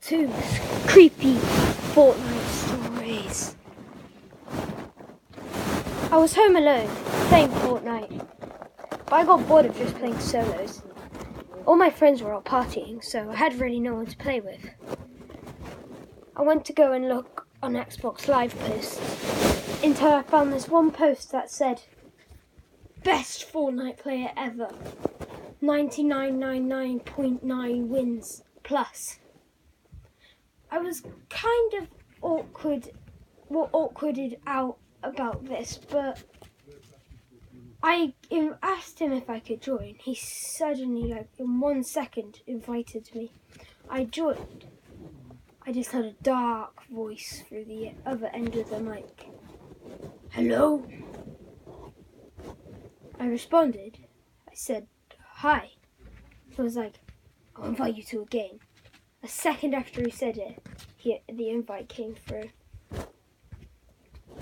to creepy Fortnite stories. I was home alone playing Fortnite, but I got bored of just playing solos. All my friends were out partying, so I had really no one to play with. I went to go and look on Xbox Live posts until I found this one post that said, "Best Fortnite player ever, 99.9 wins plus." I was kind of awkwarded out about this, but I asked him if I could join. He suddenly, in 1 second, invited me. I joined. I just heard a dark voice through the other end of the mic. "Hello?" I responded. I said, "Hi." He was like, "I'll invite you to a game." A second after he said it, the invite came through.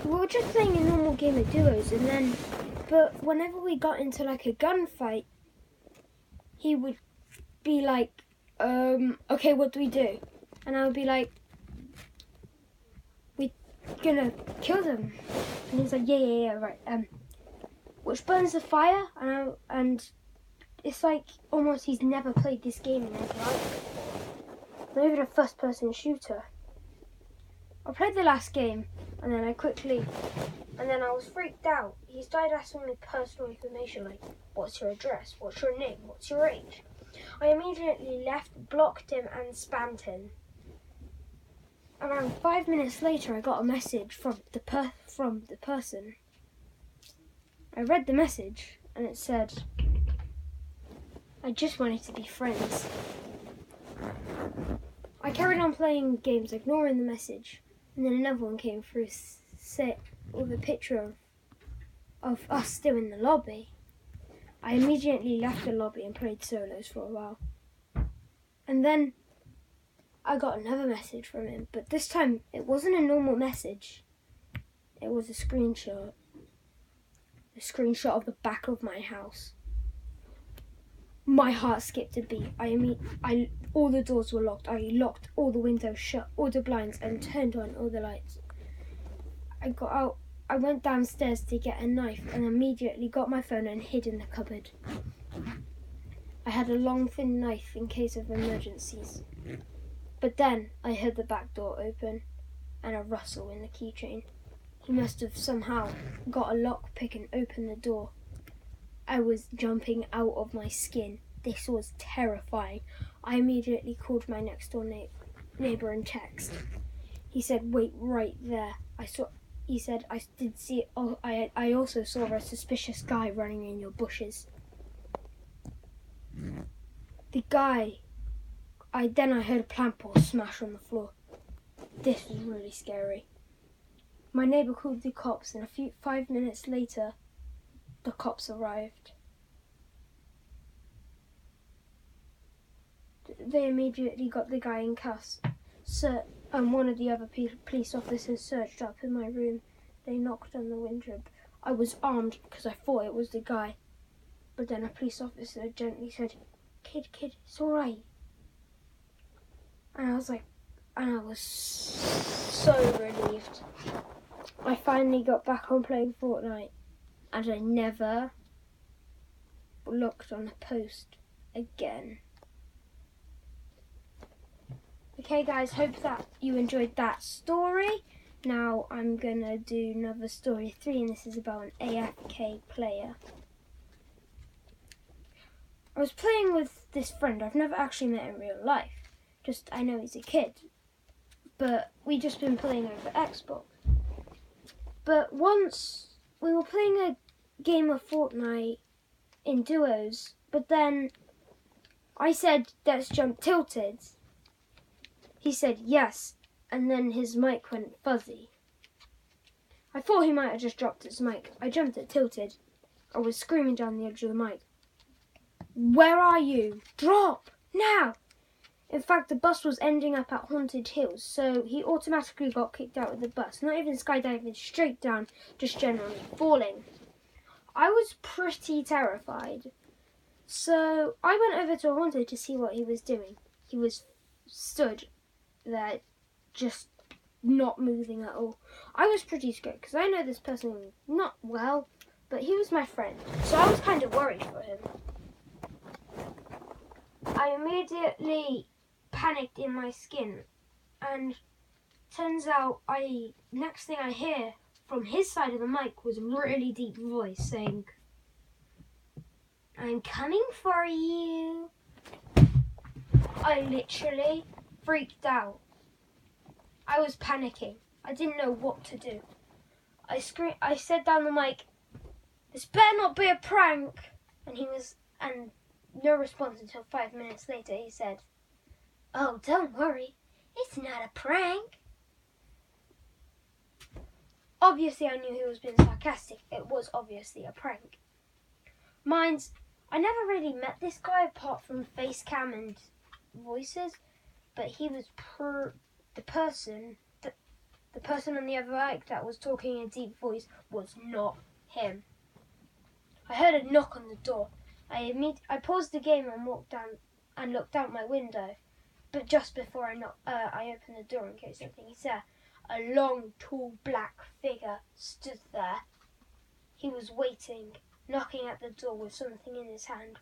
We were just playing a normal game of duos, but whenever we got into a gunfight, he would be like, "Okay, what do we do?" And I would be like, "We're gonna kill them." And he's like, yeah, right. Which burns the fire, and it's like almost he's never played this game in his life before. Not even a first-person shooter. I played the last game, and then I was freaked out. He started asking me personal information like, "What's your address? What's your name? What's your age?" I immediately left, blocked him, and spammed him. Around 5 minutes later, I got a message from the person. I read the message, and it said, "I just wanted to be friends." I carried on playing games, ignoring the message, and then another one came through with a picture of us still in the lobby. I immediately left the lobby and played solos for a while. And then I got another message from him, but this time it wasn't a normal message. It was a screenshot. A screenshot of the back of my house. My heart skipped a beat. All the doors were locked. I locked all the windows, shut all the blinds, and turned on all the lights. I got out. I went downstairs to get a knife and immediately got my phone and hid in the cupboard. I had a long, thin knife in case of emergencies. But then I heard the back door open and a rustle in the keychain. He must have somehow got a lockpick and opened the door. I was jumping out of my skin. This was terrifying. I immediately called my next door neighbour and text. He said, "Wait right there." He said, "I did see it. Oh, I also saw a suspicious guy running in your bushes." The guy. Then I heard a plant pot smash on the floor. This was really scary. My neighbour called the cops, and 5 minutes later, the cops arrived. They immediately got the guy in cuffs. One of the other police officers searched up in my room. They knocked on the window. I was armed because I thought it was the guy. But then a police officer gently said, Kid, it's all right." And I was so relieved. I finally got back on playing Fortnite, and I never looked on a post again. Okay guys, hope that you enjoyed that story. Now I'm gonna do another story 3, and this is about an AFK player. I was playing with this friend. I've never actually met in real life. Just I know he's a kid. But we just been playing over Xbox. But once we were playing a game of Fortnite in duos, but then I said, "Let's jump tilted." He said yes, and then his mic went fuzzy. I thought he might have just dropped his mic. I jumped at tilted. I was screaming down the edge of the mic, "Where are you? Drop! Now!" In fact, the bus was ending up at Haunted Hills, so he automatically got kicked out of the bus. Not even skydiving straight down, just generally falling. I was pretty terrified. So I went over to Haunted to see what he was doing. He was stood there, just not moving at all. I was pretty scared because I know this person not well, but he was my friend, so I was kind of worried for him. I immediately panicked in my skin, and turns out next thing I hear from his side of the mic was a really deep voice saying, "I'm coming for you." I literally freaked out. I was panicking. I didn't know what to do. I said down the mic, "This better not be a prank." And no response until 5 minutes later. He said, "Oh, don't worry. It's not a prank." Obviously, I knew he was being sarcastic. It was obviously a prank. I never really met this guy apart from face cam and voices, but he was the person on the other mic that was talking in a deep voice was not him. I heard a knock on the door. I paused the game and walked down and looked out my window, but just before I opened the door in case something was there. A long, tall, black figure stood there. He was waiting, knocking at the door with something in his hand.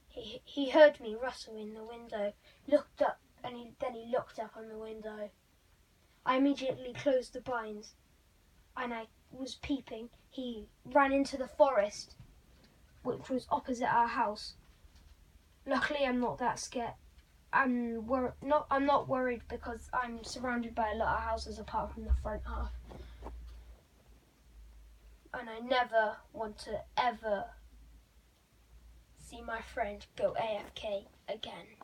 He heard me rustle in the window, looked up, and then he looked up on the window. I immediately closed the blinds, and I was peeping. He ran into the forest, which was opposite our house. Luckily, I'm not that scared. I'm not worried because I'm surrounded by a lot of houses apart from the front half. And I never want to ever see my friend go AFK again.